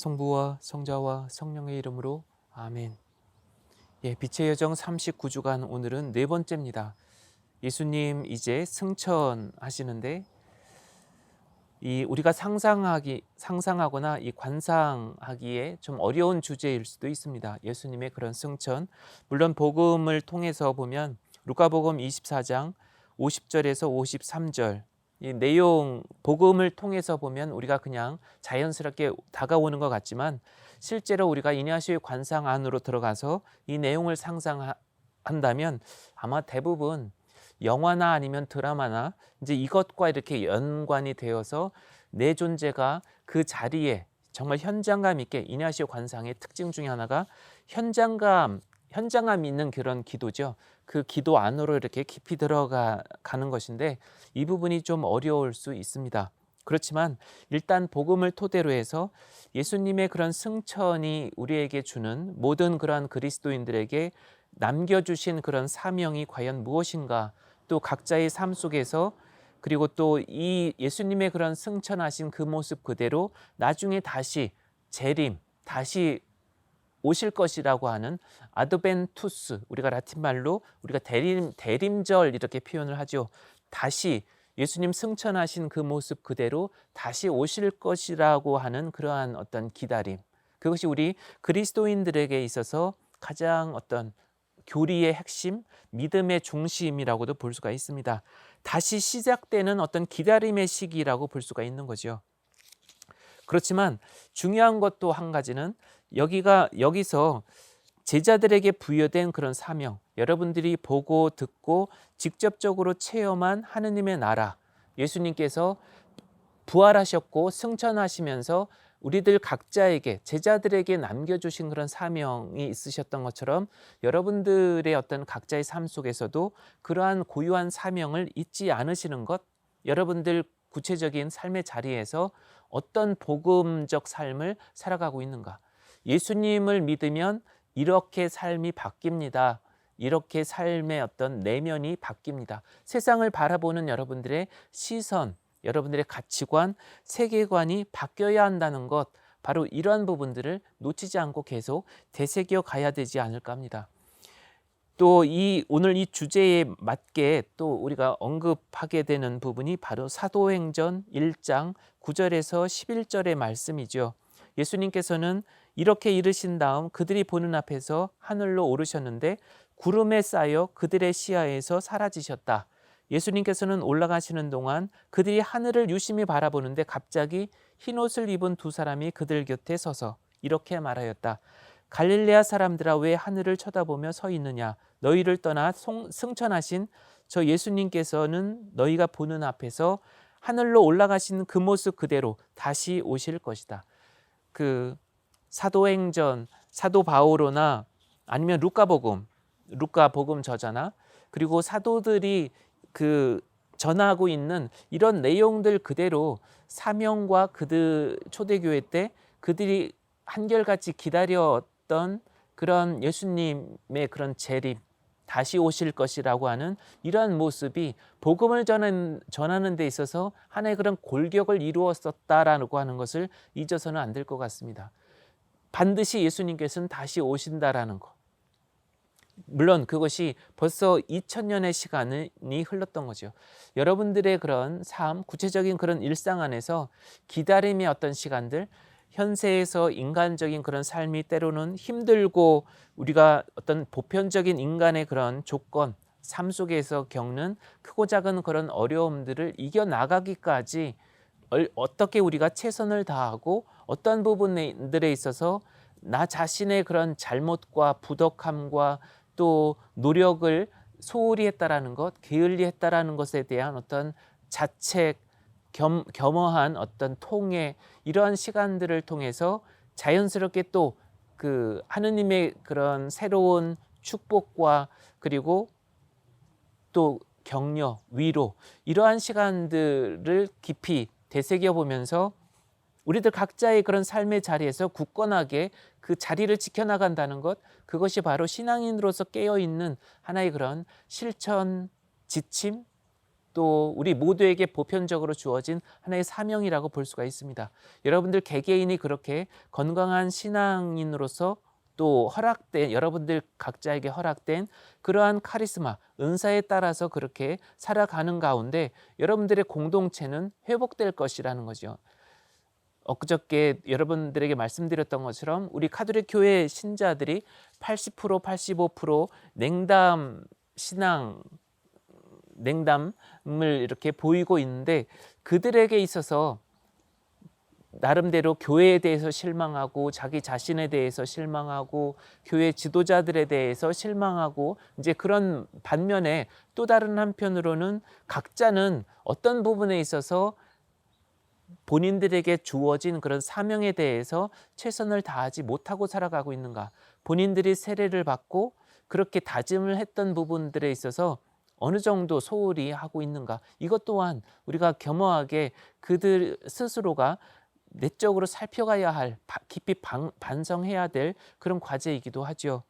성부와 성자와 성령의 이름으로 아멘. 빛의 여정 39주간 오늘은 네 번째입니다. 예수님 이제 승천하시는데 우리가 상상하거나 이 관상하기에 좀 어려운 주제일 수도 있습니다. 예수님의 그런 승천. 물론 복음을 통해서 보면 루카복음 24장 50절에서 53절 이 내용 복음을 통해서 보면 우리가 그냥 자연스럽게 다가오는 것 같지만 실제로 우리가 이냐시의 관상 안으로 들어가서 이 내용을 상상한다면 아마 대부분 영화나 아니면 드라마나 이제 이것과 이렇게 연관이 되어서 내 존재가 그 자리에 정말 현장감 있게 이냐시오 관상의 특징 중에 하나가 현장감 있는 그런 기도죠. 그 기도 안으로 이렇게 깊이 들어가는 것인데 이 부분이 좀 어려울 수 있습니다. 그렇지만 일단 복음을 토대로 해서 예수님의 그런 승천이 우리에게 주는 모든 그러한 그리스도인들에게 남겨주신 그런 사명이 과연 무엇인가, 또 각자의 삶 속에서 그리고 또 이 예수님의 그런 승천하신 그 모습 그대로 나중에 다시 다시 오실 것이라고 하는 아드벤투스, 우리가 라틴 말로 우리가 대림절 이렇게 표현을 하죠. 다시 예수님 승천하신 그 모습 그대로 다시 오실 것이라고 하는 그러한 어떤 기다림, 그것이 우리 그리스도인들에게 있어서 가장 어떤 교리의 핵심, 믿음의 중심이라고도 볼 수가 있습니다. 다시 시작되는 어떤 기다림의 시기라고 볼 수가 있는 거죠. 그렇지만 중요한 것도 한 가지는 여기서 제자들에게 부여된 그런 사명, 여러분들이 보고 듣고 직접적으로 체험한 하느님의 나라, 예수님께서 부활하셨고 승천하시면서 우리들 각자에게, 제자들에게 남겨주신 그런 사명이 있으셨던 것처럼 여러분들의 어떤 각자의 삶 속에서도 그러한 고유한 사명을 잊지 않으시는 것, 여러분들 구체적인 삶의 자리에서 어떤 복음적 삶을 살아가고 있는가. 예수님을 믿으면 이렇게 삶이 바뀝니다. 이렇게 삶의 어떤 내면이 바뀝니다. 세상을 바라보는 여러분들의 시선, 여러분들의 가치관, 세계관이 바뀌어야 한다는 것, 바로 이러한 부분들을 놓치지 않고 계속 되새겨 가야 되지 않을까 합니다. 또 오늘 이 주제에 맞게 또 우리가 언급하게 되는 부분이 바로 사도행전 1장 9절에서 11절의 말씀이죠. 예수님께서는 이렇게 이르신 다음 그들이 보는 앞에서 하늘로 오르셨는데 구름에 쌓여 그들의 시야에서 사라지셨다. 예수님께서는 올라가시는 동안 그들이 하늘을 유심히 바라보는데 갑자기 흰옷을 입은 두 사람이 그들 곁에 서서 이렇게 말하였다. 갈릴레아 사람들아, 왜 하늘을 쳐다보며 서 있느냐? 너희를 떠나 승천하신 저 예수님께서는 너희가 보는 앞에서 하늘로 올라가신 그 모습 그대로 다시 오실 것이다. 그 사도행전, 사도 바오로나 아니면 루카복음 저자나 그리고 사도들이 전하고 있는 이런 내용들 그대로 사명과 그들 초대교회 때 그들이 한결같이 기다렸던 그런 예수님의 그런 재림, 다시 오실 것이라고 하는 이러한 모습이 복음을 전하는 데 있어서 하나의 그런 골격을 이루었었다라고 하는 것을 잊어서는 안 될 것 같습니다. 반드시 예수님께서는 다시 오신다라는 것. 물론 그것이 벌써 2000년의 시간이 흘렀던 거죠. 여러분들의 그런 삶, 구체적인 그런 일상 안에서 기다림의 어떤 시간들, 현세에서 인간적인 그런 삶이 때로는 힘들고 우리가 어떤 보편적인 인간의 그런 조건, 삶 속에서 겪는 크고 작은 그런 어려움들을 이겨나가기까지 어떻게 우리가 최선을 다하고 어떤 부분들에 있어서 나 자신의 그런 잘못과 부덕함과 또 노력을 소홀히 했다라는 것, 게을리 했다라는 것에 대한 어떤 자책, 겸허한 어떤 통해, 이러한 시간들을 통해서 자연스럽게 또 그 하느님의 그런 새로운 축복과 그리고 또 격려, 위로, 이러한 시간들을 깊이 되새겨 보면서 우리들 각자의 그런 삶의 자리에서 굳건하게 그 자리를 지켜나간다는 것, 그것이 바로 신앙인으로서 깨어있는 하나의 그런 실천, 지침, 또 우리 모두에게 보편적으로 주어진 하나의 사명이라고 볼 수가 있습니다. 여러분들 개개인이 그렇게 건강한 신앙인으로서 또 허락된, 여러분들 각자에게 허락된 그러한 카리스마, 은사에 따라서 그렇게 살아가는 가운데 여러분들의 공동체는 회복될 것이라는 거죠. 엊그저께 여러분들에게 말씀드렸던 것처럼 우리 카톨릭 교회 신자들이 80%, 85% 냉담 신앙, 냉담을 이렇게 보이고 있는데, 그들에게 있어서 나름대로 교회에 대해서 실망하고 자기 자신에 대해서 실망하고 교회 지도자들에 대해서 실망하고, 이제 그런 반면에 또 다른 한편으로는 각자는 어떤 부분에 있어서 본인들에게 주어진 그런 사명에 대해서 최선을 다하지 못하고 살아가고 있는가, 본인들이 세례를 받고 그렇게 다짐을 했던 부분들에 있어서 어느 정도 소홀히 하고 있는가, 이것 또한 우리가 겸허하게 그들 스스로가 내적으로 살펴가야 할, 깊이 반성해야 될 그런 과제이기도 하죠.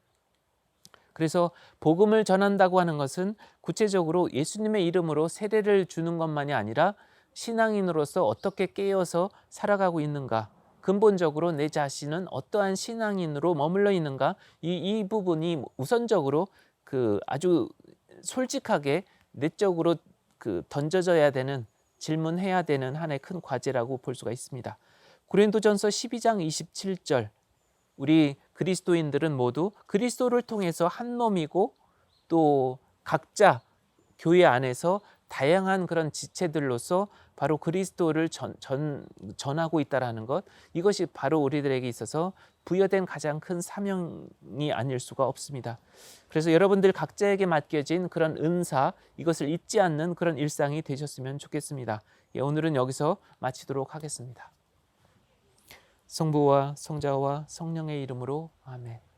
그래서 복음을 전한다고 하는 것은 구체적으로 예수님의 이름으로 세례를 주는 것만이 아니라 신앙인으로서 어떻게 깨어서 살아가고 있는가, 근본적으로 내 자신은 어떠한 신앙인으로 머물러 있는가, 이 부분이 우선적으로 아주 솔직하게 내적으로 던져져야 되는, 질문해야 되는 하나의 큰 과제라고 볼 수가 있습니다. 고린도전서 12장 27절, 우리 그리스도인들은 모두 그리스도를 통해서 한 몸이고 또 각자 교회 안에서 다양한 그런 지체들로서 바로 그리스도를 전하고 있다라는 것, 이것이 바로 우리들에게 있어서 부여된 가장 큰 사명이 아닐 수가 없습니다. 그래서 여러분들 각자에게 맡겨진 그런 은사, 이것을 잊지 않는 그런 일상이 되셨으면 좋겠습니다. 오늘은 여기서 마치도록 하겠습니다. 성부와 성자와 성령의 이름으로 아멘.